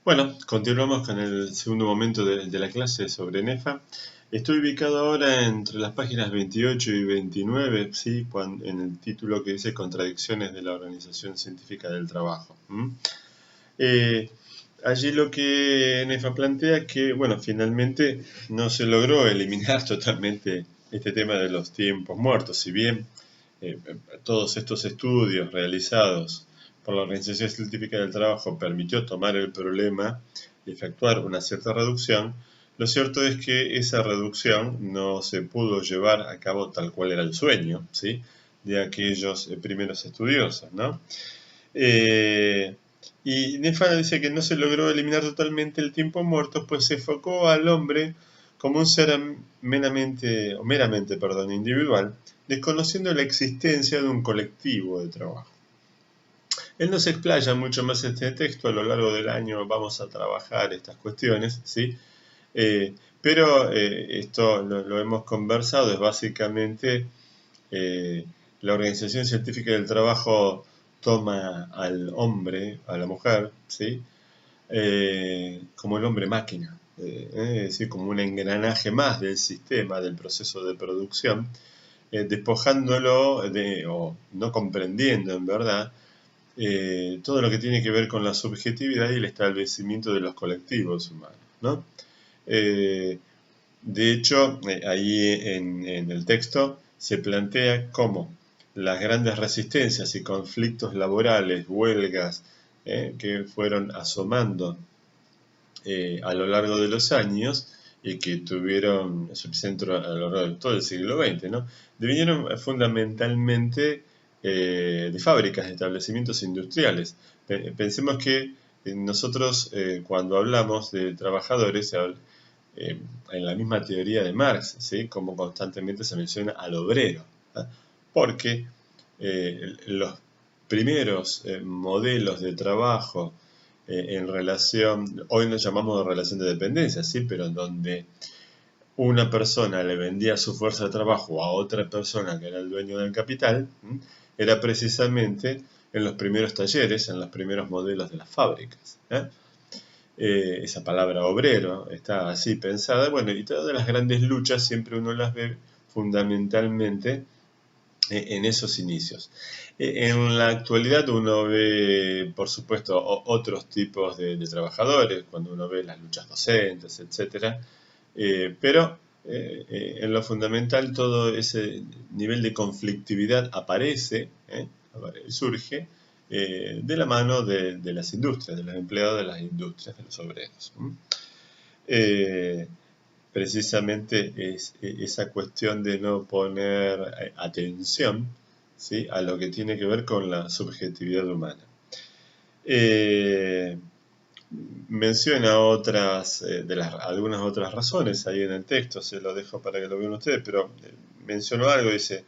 Bueno, continuamos con el segundo momento de la clase sobre NEFA. Estoy ubicado ahora entre las páginas 28 y 29, ¿sí? En el título que dice Contradicciones de la Organización Científica del Trabajo. Eh, Allí lo que NEFA plantea es que, bueno, finalmente no se logró eliminar totalmente este tema de los tiempos muertos, si bien eh, todos estos estudios realizados por la Organización Científica del Trabajo permitió tomar el problema y efectuar una cierta reducción. Lo cierto es que esa reducción no se pudo llevar a cabo tal cual era el sueño, ¿sí?, de aquellos primeros estudiosos, ¿no? Y Nefa dice que no se logró eliminar totalmente el tiempo muerto, pues se enfocó al hombre como un ser meramente individual, desconociendo la existencia de un colectivo de trabajo. Él no se explaya mucho más en este texto, a lo largo del año vamos a trabajar estas cuestiones, ¿sí? Pero esto lo hemos conversado, es básicamente la Organización Científica del Trabajo toma al hombre, a la mujer, ¿sí?, como el hombre máquina, es decir, como un engranaje más del sistema, del proceso de producción, despojándolo o no comprendiendo en verdad todo lo que tiene que ver con la subjetividad y el establecimiento de los colectivos humanos, ¿no? De hecho, ahí en el texto se plantea cómo las grandes resistencias y conflictos laborales, huelgas, que fueron asomando a lo largo de los años y que tuvieron su epicentro a lo largo de todo el siglo XX, ¿no?, devinieron fundamentalmente de fábricas, de establecimientos industriales. Pensemos que nosotros cuando hablamos de trabajadores, en la misma teoría de Marx, ¿sí?, como constantemente se menciona al obrero, ¿eh? Porque los primeros modelos de trabajo en relación, hoy nos llamamos relación de dependencia, ¿sí?, pero en donde una persona le vendía su fuerza de trabajo a otra persona que era el dueño del capital, era precisamente en los primeros talleres, en los primeros modelos de las fábricas. Esa palabra obrero está así pensada, bueno, y todas las grandes luchas siempre uno las ve fundamentalmente en esos inicios. En la actualidad uno ve, por supuesto, otros tipos de trabajadores, cuando uno ve las luchas docentes, etc. Pero en lo fundamental todo ese nivel de conflictividad aparece, surge de la mano de las industrias, de los empleados de las industrias, de los obreros. Precisamente es esa cuestión de no poner atención, ¿sí?, a lo que tiene que ver con la subjetividad humana. Menciona algunas otras razones ahí en el texto, se lo dejo para que lo vean ustedes, pero mencionó algo, dice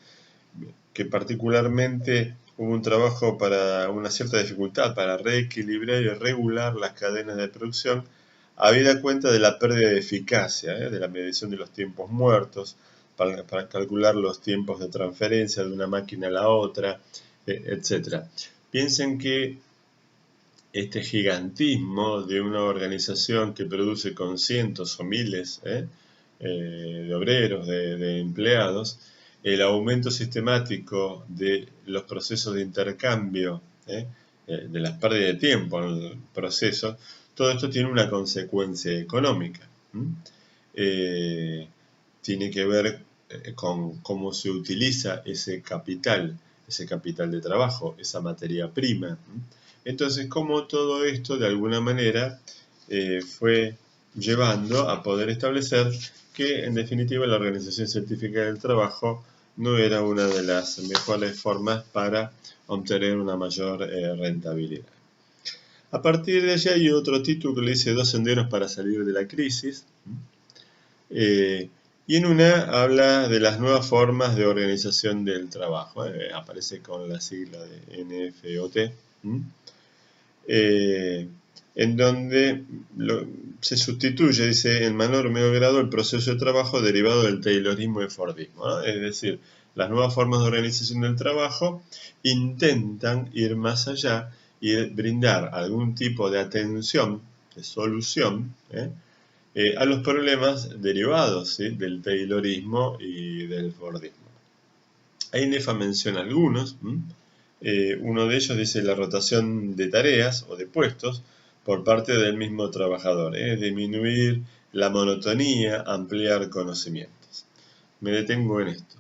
que particularmente hubo un trabajo para una cierta dificultad para reequilibrar y regular las cadenas de producción, habida cuenta de la pérdida de eficacia, de la medición de los tiempos muertos, para calcular los tiempos de transferencia de una máquina a la otra, etc. Piensen que este gigantismo de una organización que produce con cientos o miles de obreros, de empleados, el aumento sistemático de los procesos de intercambio, de las pérdidas de tiempo en el proceso, todo esto tiene una consecuencia económica. Tiene que ver con cómo se utiliza ese capital de trabajo, esa materia prima. Entonces, cómo todo esto de alguna manera fue llevando a poder establecer que, en definitiva, la Organización Científica del Trabajo no era una de las mejores formas para obtener una mayor rentabilidad. A partir de allí hay otro título que le dice 2 senderos para salir de la crisis. Y en una habla de las nuevas formas de organización del trabajo. Aparece con la sigla de NFOT. En donde se sustituye, dice, en menor o menor grado el proceso de trabajo derivado del taylorismo y fordismo, ¿no? Es decir, las nuevas formas de organización del trabajo intentan ir más allá y brindar algún tipo de atención de solución, a los problemas derivados, ¿sí?, del Taylorismo y del Fordismo. Ahí Nefa menciona algunos. Uno de ellos dice la rotación de tareas o de puestos por parte del mismo trabajador, disminuir la monotonía, ampliar conocimientos. Me detengo en esto.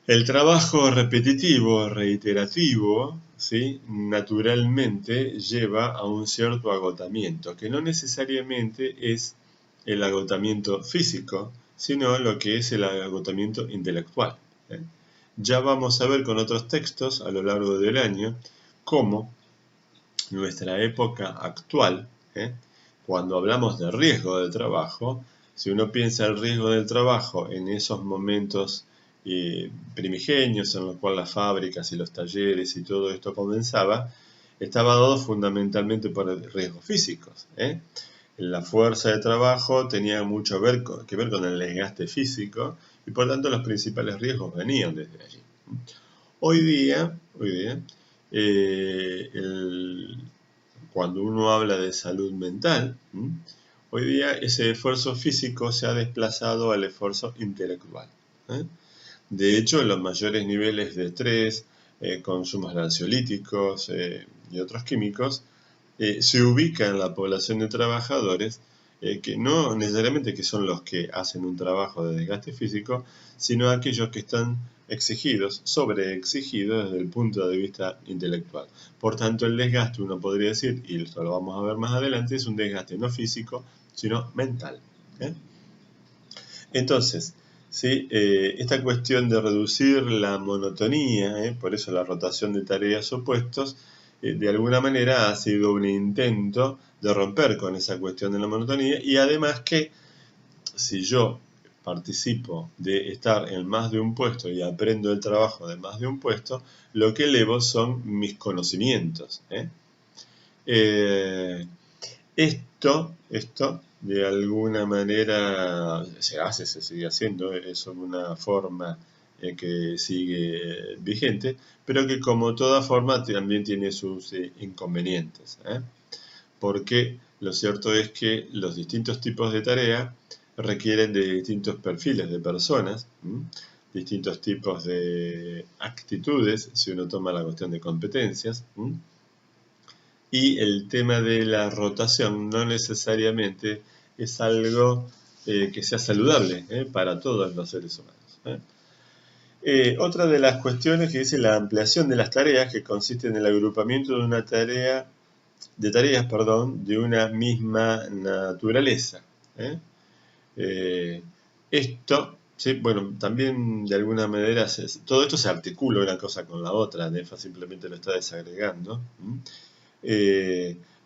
El trabajo repetitivo, reiterativo, ¿sí?, naturalmente lleva a un cierto agotamiento, que no necesariamente es el agotamiento físico, sino lo que es el agotamiento intelectual. Ya vamos a ver con otros textos a lo largo del año cómo nuestra época actual, cuando hablamos de riesgo del trabajo, si uno piensa el riesgo del trabajo en esos momentos primigenios en los cuales las fábricas y los talleres y todo esto comenzaba, estaba dado fundamentalmente por riesgos físicos. La fuerza de trabajo tenía mucho que ver con el desgaste físico y por tanto los principales riesgos venían desde allí. Hoy día cuando uno habla de salud mental, hoy día ese esfuerzo físico se ha desplazado al esfuerzo intelectual. De hecho, los mayores niveles de estrés, consumos de ansiolíticos y otros químicos, se ubica en la población de trabajadores que no necesariamente que son los que hacen un trabajo de desgaste físico, sino aquellos que están exigidos, sobreexigidos desde el punto de vista intelectual. Por tanto, el desgaste, uno podría decir, y esto lo vamos a ver más adelante, es un desgaste no físico, sino mental. Entonces, ¿sí? Esta cuestión de reducir la monotonía, por eso la rotación de tareas o puestos, de alguna manera ha sido un intento de romper con esa cuestión de la monotonía y además que si yo participo de estar en más de un puesto y aprendo el trabajo de más de un puesto, lo que elevo son mis conocimientos. Esto de alguna manera se sigue haciendo, es una forma que sigue vigente, pero que como toda forma también tiene sus inconvenientes, porque lo cierto es que los distintos tipos de tarea requieren de distintos perfiles de personas, distintos tipos de actitudes, si uno toma la cuestión de competencias, y el tema de la rotación no necesariamente es algo que sea saludable para todos los seres humanos. Otra de las cuestiones que dice la ampliación de las tareas, que consiste en el agrupamiento de una tareas de una misma naturaleza. Esto, ¿sí? Bueno, también de alguna manera todo esto se articula una cosa con la otra, Nefa simplemente lo está desagregando.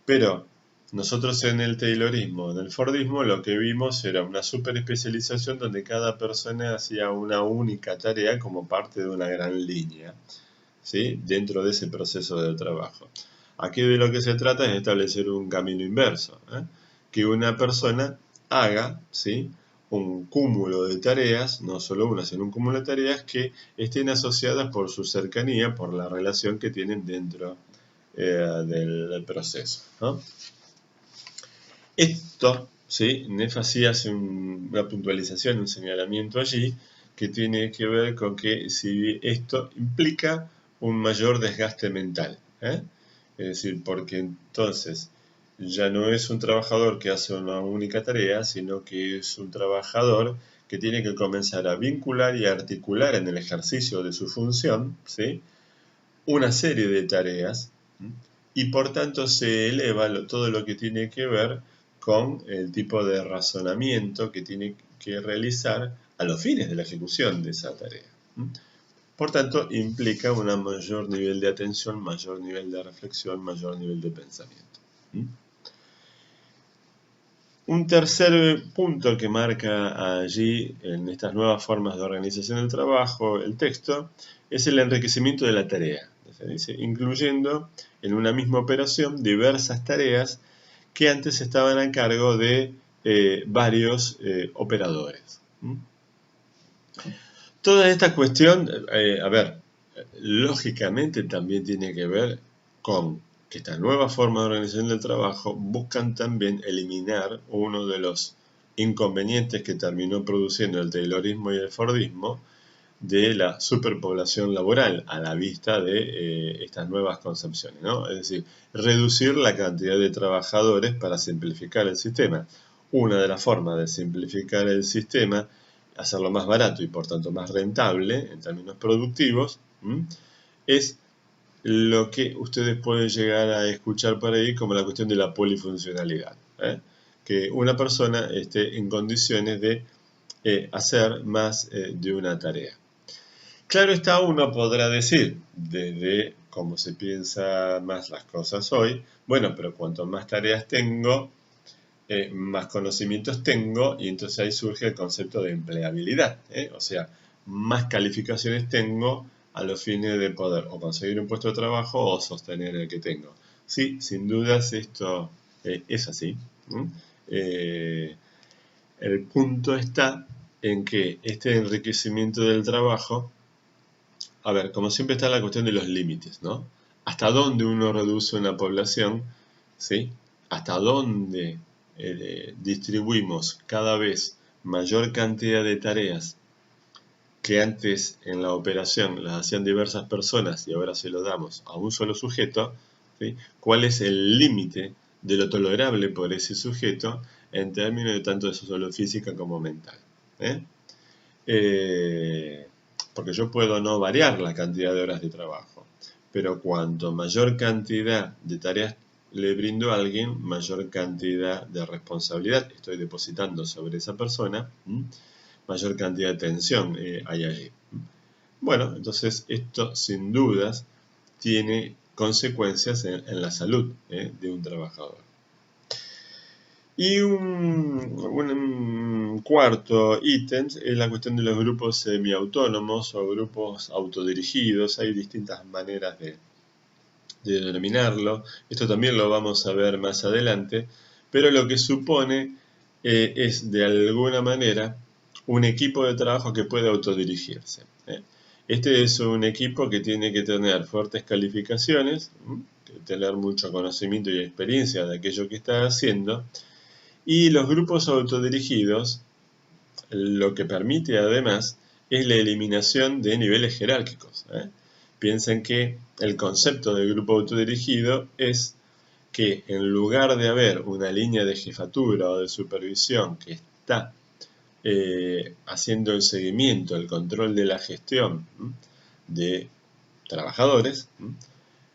Pero nosotros en el Taylorismo, en el Fordismo, lo que vimos era una superespecialización donde cada persona hacía una única tarea como parte de una gran línea, ¿sí?, dentro de ese proceso de trabajo. Aquí de lo que se trata es de establecer un camino inverso, que una persona haga, ¿sí?, un cúmulo de tareas, no solo una, sino un cúmulo de tareas que estén asociadas por su cercanía, por la relación que tienen dentro del proceso, ¿no? Esto, ¿sí?, Nefa sí hace una puntualización, un señalamiento allí, que tiene que ver con que si esto implica un mayor desgaste mental, es decir, porque entonces ya no es un trabajador que hace una única tarea, sino que es un trabajador que tiene que comenzar a vincular y articular en el ejercicio de su función, ¿sí?, una serie de tareas, y por tanto se eleva todo lo que tiene que ver con el tipo de razonamiento que tiene que realizar a los fines de la ejecución de esa tarea. Por tanto, implica un mayor nivel de atención, mayor nivel de reflexión, mayor nivel de pensamiento. Un tercer punto que marca allí, en estas nuevas formas de organización del trabajo, el texto, es el enriquecimiento de la tarea. Se dice, incluyendo en una misma operación diversas tareas que antes estaban a cargo de varios operadores. Toda esta cuestión, lógicamente también tiene que ver con que esta nueva forma de organización del trabajo buscan también eliminar uno de los inconvenientes que terminó produciendo el Taylorismo y el Fordismo de la superpoblación laboral a la vista de estas nuevas concepciones, ¿no? Es decir, reducir la cantidad de trabajadores para simplificar el sistema. Una de las formas de simplificar el sistema, hacerlo más barato y por tanto más rentable en términos productivos, es lo que ustedes pueden llegar a escuchar por ahí como la cuestión de la polifuncionalidad, que una persona esté en condiciones de hacer más de una tarea. Claro está, uno podrá decir, desde cómo se piensa más las cosas hoy, bueno, pero cuanto más tareas tengo, más conocimientos tengo, y entonces ahí surge el concepto de empleabilidad, o sea, más calificaciones tengo a los fines de poder o conseguir un puesto de trabajo o sostener el que tengo. Sí, sin dudas esto es así. El punto está en que este enriquecimiento del trabajo, a ver, como siempre está la cuestión de los límites, ¿no? ¿Hasta dónde uno reduce una población? ¿Sí? ¿Hasta dónde distribuimos cada vez mayor cantidad de tareas que antes en la operación las hacían diversas personas y ahora se lo damos a un solo sujeto? ¿Sí? ¿Cuál es el límite de lo tolerable por ese sujeto en términos de tanto de su salud física como mental? Porque yo puedo no variar la cantidad de horas de trabajo, pero cuanto mayor cantidad de tareas le brindo a alguien, mayor cantidad de responsabilidad estoy depositando sobre esa persona, mayor cantidad de tensión hay allí. Bueno, entonces esto sin dudas tiene consecuencias en la salud de un trabajador. Y un cuarto ítem es la cuestión de los grupos semiautónomos o grupos autodirigidos. Hay distintas maneras de denominarlo. Esto también lo vamos a ver más adelante, pero lo que supone es de alguna manera un equipo de trabajo que puede autodirigirse. Este es un equipo que tiene que tener fuertes calificaciones, tener mucho conocimiento y experiencia de aquello que está haciendo. Y los grupos autodirigidos lo que permite además es la eliminación de niveles jerárquicos. Piensen que el concepto de grupo autodirigido es que en lugar de haber una línea de jefatura o de supervisión que está haciendo el seguimiento, el control de la gestión de trabajadores,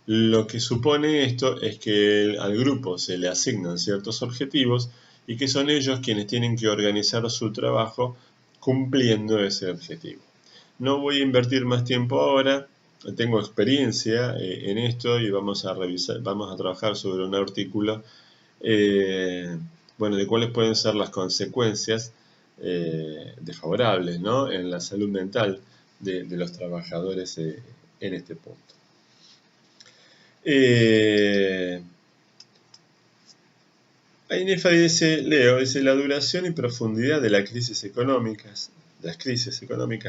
lo que supone esto es que al grupo se le asignan ciertos objetivos y que son ellos quienes tienen que organizar su trabajo cumpliendo ese objetivo. No voy a invertir más tiempo ahora, tengo experiencia en esto y vamos a trabajar sobre un artículo de cuáles pueden ser las consecuencias desfavorables, ¿no?, en la salud mental de los trabajadores en este punto. INEFA dice, la duración y profundidad de las crisis económicas,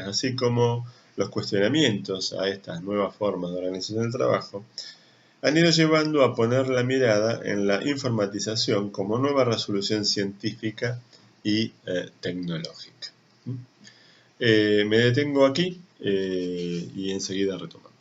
así como los cuestionamientos a estas nuevas formas de organización del trabajo, han ido llevando a poner la mirada en la informatización como nueva resolución científica y tecnológica. Me detengo aquí y enseguida retomamos.